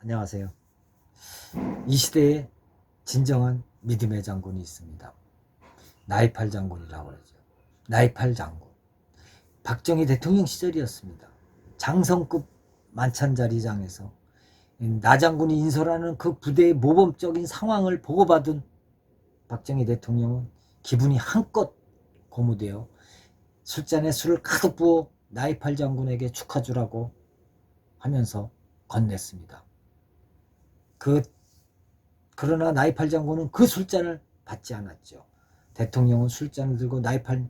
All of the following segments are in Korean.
안녕하세요. 이 시대에 진정한 믿음의 장군이 있습니다. 나이팔 장군이라고 그러죠. 나이팔 장군. 박정희 대통령 시절이었습니다. 장성급 만찬자리장에서 나 장군이 인솔하는 그 부대의 모범적인 상황을 보고받은 박정희 대통령은 기분이 한껏 고무되어 술잔에 술을 가득 부어 나이팔 장군에게 축하주라고 하면서 건넸습니다. 그러나 나이팔 장군은 그 술잔을 받지 않았죠. 대통령은 술잔을 들고 나이팔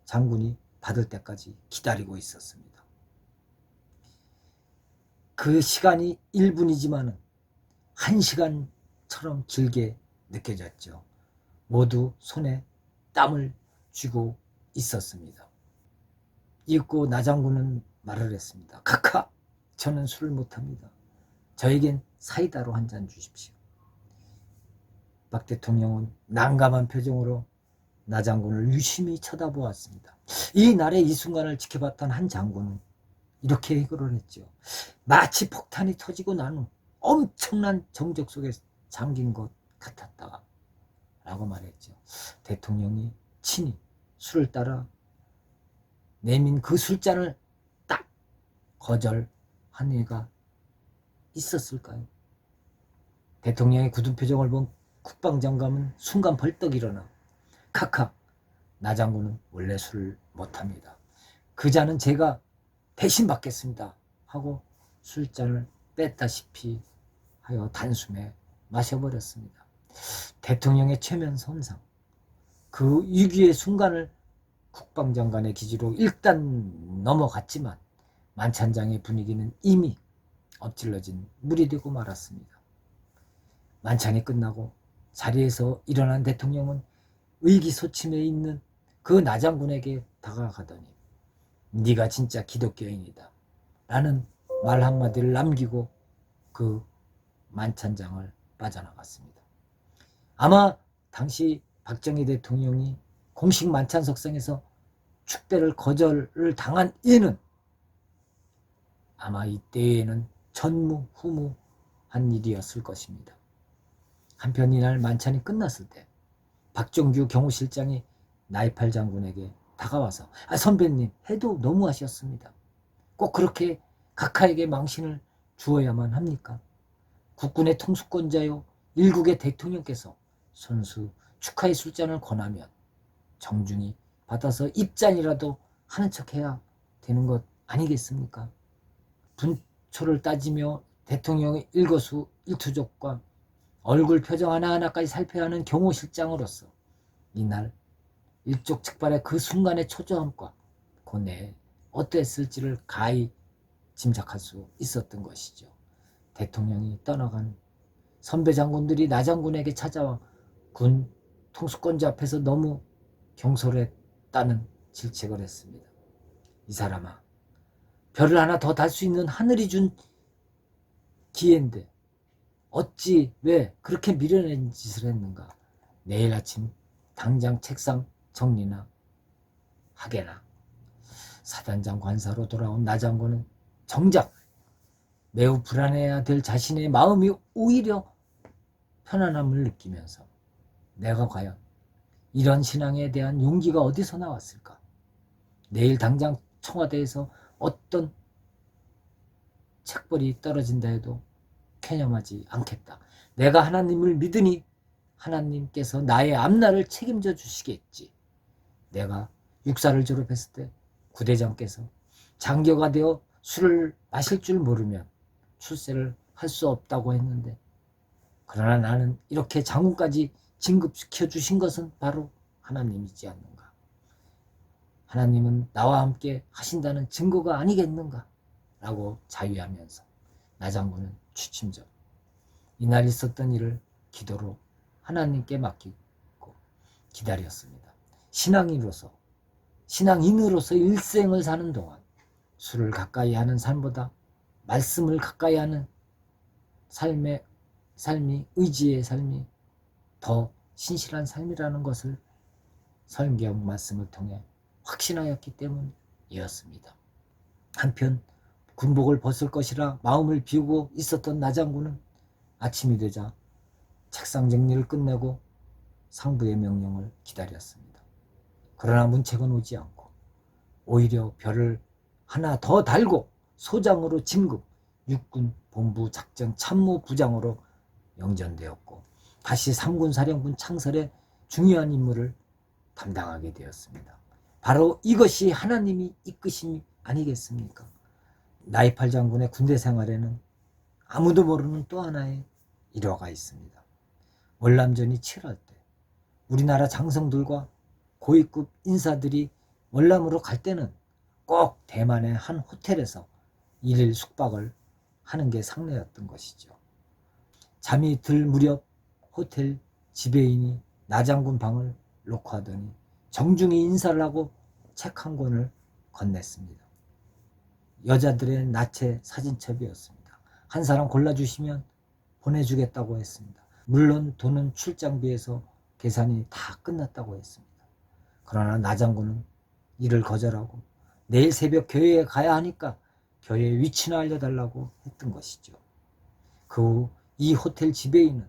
장군이 받을 때까지 기다리고 있었습니다. 그 시간이 1분이지만 1시간처럼 길게 느껴졌죠. 모두 손에 땀을 쥐고 있었습니다. 이윽고 나 장군은 말을 했습니다. 카카, 저는 술을 못합니다. 저에겐 사이다로 한 잔 주십시오. 박 대통령은 난감한 표정으로 나 장군을 유심히 쳐다보았습니다. 이 날의 이 순간을 지켜봤던 한 장군은 이렇게 해결을 했죠. 마치 폭탄이 터지고 난 후 엄청난 정적 속에 잠긴 것 같았다 라고 말했죠. 대통령이 친히 술을 따라 내민 그 술잔을 딱 거절한 이가 있었을까요? 대통령의 굳은 표정을 본 국방장관은 순간 벌떡 일어나 카카, 나 장군은 원래 술을 못합니다. 그 잔은 제가 대신 받겠습니다 하고 술잔을 뺐다시피 하여 단숨에 마셔버렸습니다. 대통령의 최면 선상, 그 위기의 순간을 국방장관의 기지로 일단 넘어갔지만 만찬장의 분위기는 이미 엎질러진 물이 되고 말았습니다. 만찬이 끝나고 자리에서 일어난 대통령은 의기소침해 있는 그 나장군에게 다가가더니 네가 진짜 기독교인이다 라는 말 한마디를 남기고 그 만찬장을 빠져나갔습니다. 아마 당시 박정희 대통령이 공식 만찬석상에서 축배를 거절을 당한 이는 아마 이때에는 전무후무한 일이었을 것입니다. 한편 이날 만찬이 끝났을 때 박정규 경호실장이 나이팔 장군에게 다가와서 선배님 해도 너무하셨습니다. 꼭 그렇게 각하에게 망신을 주어야만 합니까? 국군의 통수권자요 일국의 대통령께서 선수 축하의 술잔을 권하면 정중히 받아서 입잔이라도 하는 척해야 되는 것 아니겠습니까? 분초를 따지며 대통령의 일거수일투족과 얼굴 표정 하나하나까지 살펴야 하는 경호실장으로서 이날 일촉즉발의 그 순간의 초조함과 고뇌에 어땠을지를 가히 짐작할 수 있었던 것이죠. 대통령이 떠나간 선배 장군들이 나 장군에게 찾아와 군 통수권자 앞에서 너무 경솔했다는 질책을 했습니다. 이 사람아, 별을 하나 더 달 수 있는 하늘이 준 기회인데 어찌 왜 그렇게 미련한 짓을 했는가? 내일 아침 당장 책상 정리나 하게나. 사단장 관사로 돌아온 나 장군은 정작 매우 불안해야 될 자신의 마음이 오히려 편안함을 느끼면서 내가 과연 이런 신앙에 대한 용기가 어디서 나왔을까? 내일 당장 청와대에서 어떤 책벌이 떨어진다 해도 캐념하지 않겠다. 내가 하나님을 믿으니 하나님께서 나의 앞날을 책임져 주시겠지. 내가 육사를 졸업했을 때 구대장께서 장교가 되어 술을 마실 줄 모르면 출세를 할 수 없다고 했는데 그러나 나는 이렇게 장군까지 진급시켜 주신 것은 바로 하나님이지 않는가. 하나님은 나와 함께 하신다는 증거가 아니겠는가 라고 자유하면서 나 장군은 취침전 이날 있었던 일을 기도로 하나님께 맡기고 기다렸습니다. 신앙인으로서 일생을 사는 동안 술을 가까이 하는 삶보다 말씀을 가까이 하는 삶이 의지의 삶이 더 신실한 삶이라는 것을 성경 말씀을 통해 확신하였기 때문이었습니다. 한편 군복을 벗을 것이라 마음을 비우고 있었던 나장군은 아침이 되자 책상 정리를 끝내고 상부의 명령을 기다렸습니다. 그러나 문책은 오지 않고 오히려 별을 하나 더 달고 소장으로 진급, 육군 본부 작전 참모부장으로 영전되었고 다시 3군 사령부 창설의 중요한 임무를 담당하게 되었습니다. 바로 이것이 하나님이 이끄심이 아니겠습니까? 나이팔 장군의 군대 생활에는 아무도 모르는 또 하나의 일화가 있습니다. 월남전이 치열할 때 우리나라 장성들과 고위급 인사들이 월남으로 갈 때는 꼭 대만의 한 호텔에서 1일 숙박을 하는 게 상례였던 것이죠. 잠이 들 무렵 호텔 지배인이 나장군 방을 놓고 하더니 정중히 인사를 하고 책 한 권을 건넸습니다. 여자들의 나체 사진첩이었습니다. 한 사람 골라주시면 보내주겠다고 했습니다. 물론 돈은 출장비에서 계산이 다 끝났다고 했습니다. 그러나 나장군은 이를 거절하고 내일 새벽 교회에 가야 하니까 교회 위치나 알려달라고 했던 것이죠. 그 후 이 호텔 지배인은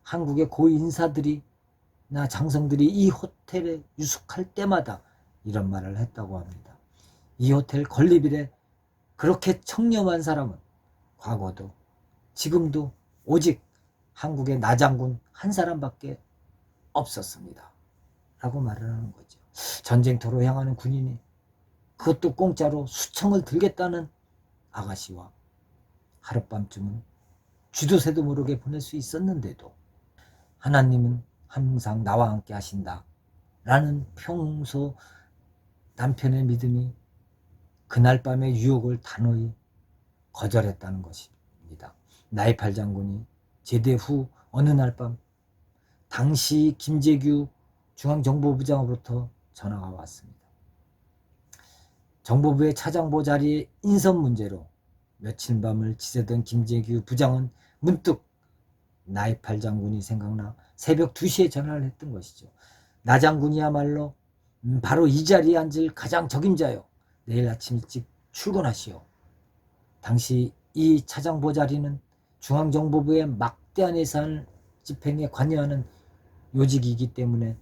한국의 고위 인사들이나 장성들이 이 호텔에 유숙할 때마다 이런 말을 했다고 합니다. 이 호텔 건립일에 그렇게 청렴한 사람은 과거도 지금도 오직 한국의 나장군 한 사람밖에 없었습니다. 라고 말을 하는 거죠. 전쟁터로 향하는 군인이 그것도 공짜로 수청을 들겠다는 아가씨와 하룻밤쯤은 쥐도새도 모르게 보낼 수 있었는데도 하나님은 항상 나와 함께 하신다 라는 평소 남편의 믿음이 그날 밤의 유혹을 단호히 거절했다는 것입니다. 나이팔 장군이 제대 후 어느 날 밤 당시 김재규 중앙정보부장으로부터 전화가 왔습니다. 정보부의 차장보 자리에 인선 문제로 며칠 밤을 지새던 김재규 부장은 문득 나이팔 장군이 생각나 새벽 2시에 전화를 했던 것이죠. 나 장군이야말로 바로 이 자리에 앉을 가장 적임자요. 내일 아침 일찍 출근하시오. 당시 이 차장보 자리는 중앙정보부의 막대한 예산 집행에 관여하는 요직이기 때문에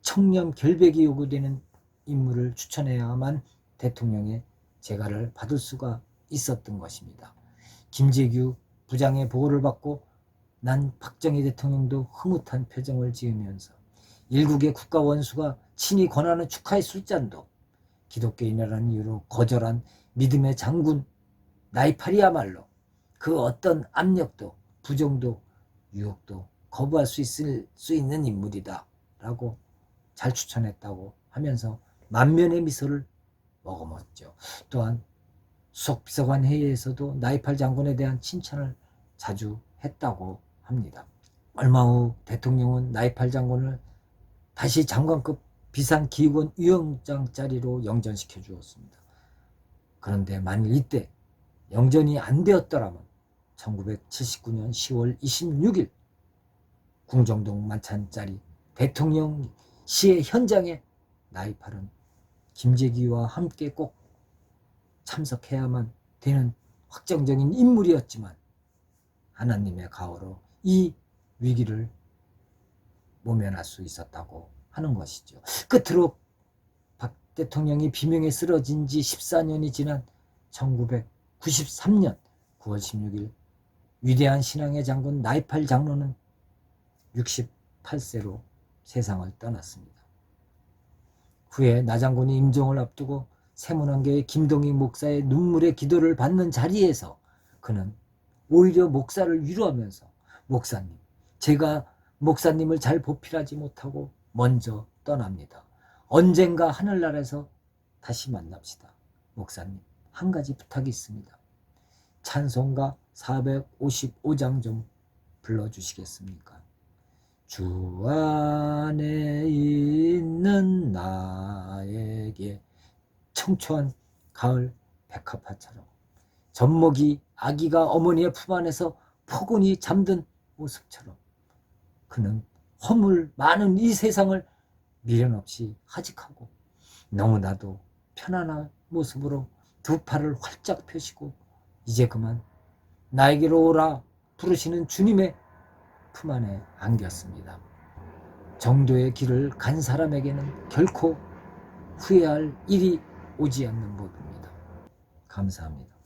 청렴 결백이 요구되는 인물을 추천해야만 대통령의 재가를 받을 수가 있었던 것입니다. 김재규 부장의 보고를 받고 난 박정희 대통령도 흐뭇한 표정을 지으면서 일국의 국가 원수가 친히 권하는 축하의 술잔도 기독교인이라는 이유로 거절한 믿음의 장군 나이팔이야말로 그 어떤 압력도 부정도 유혹도 거부할 수 있는 인물이다 라고 잘 추천했다고 하면서 만면의 미소를 머금었죠. 또한 수석비서관 회의에서도 나이팔 장군에 대한 칭찬을 자주 했다고 합니다. 얼마 후 대통령은 나이팔 장군을 다시 장관급 비상기획원 위원장 자리로 영전시켜 주었습니다. 그런데 만일 이때 영전이 안 되었더라면 1979년 10월 26일 궁정동 만찬자리 대통령시의 현장에 나이팔은 김재규와 함께 꼭 참석해야만 되는 확정적인 인물이었지만 하나님의 가호로 이 위기를 모면할 수 있었다고 하는 것이죠. 끝으로 박 대통령이 비명에 쓰러진 지 14년이 지난 1993년 9월 16일 위대한 신앙의 장군 나이팔 장로는 68세로 세상을 떠났습니다. 후에 나 장군이 임종을 앞두고 세문안교의 김동희 목사의 눈물의 기도를 받는 자리에서 그는 오히려 목사를 위로하면서 목사님, 제가 목사님을 잘 보필하지 못하고 먼저 떠납니다. 언젠가 하늘나라에서 다시 만납시다. 목사님, 한 가지 부탁이 있습니다. 찬송가 455장 좀 불러주시겠습니까? 주 안에 있는 나에게 청초한 가을 백합화처럼 젖먹이 아기가 어머니의 품 안에서 포근히 잠든 모습처럼 그는 허물 많은 이 세상을 미련 없이 하직하고 너무나도 편안한 모습으로 두 팔을 활짝 펴시고 이제 그만 나에게로 오라 부르시는 주님의 품 안에 안겼습니다. 정도의 길을 간 사람에게는 결코 후회할 일이 오지 않는 법입니다. 감사합니다.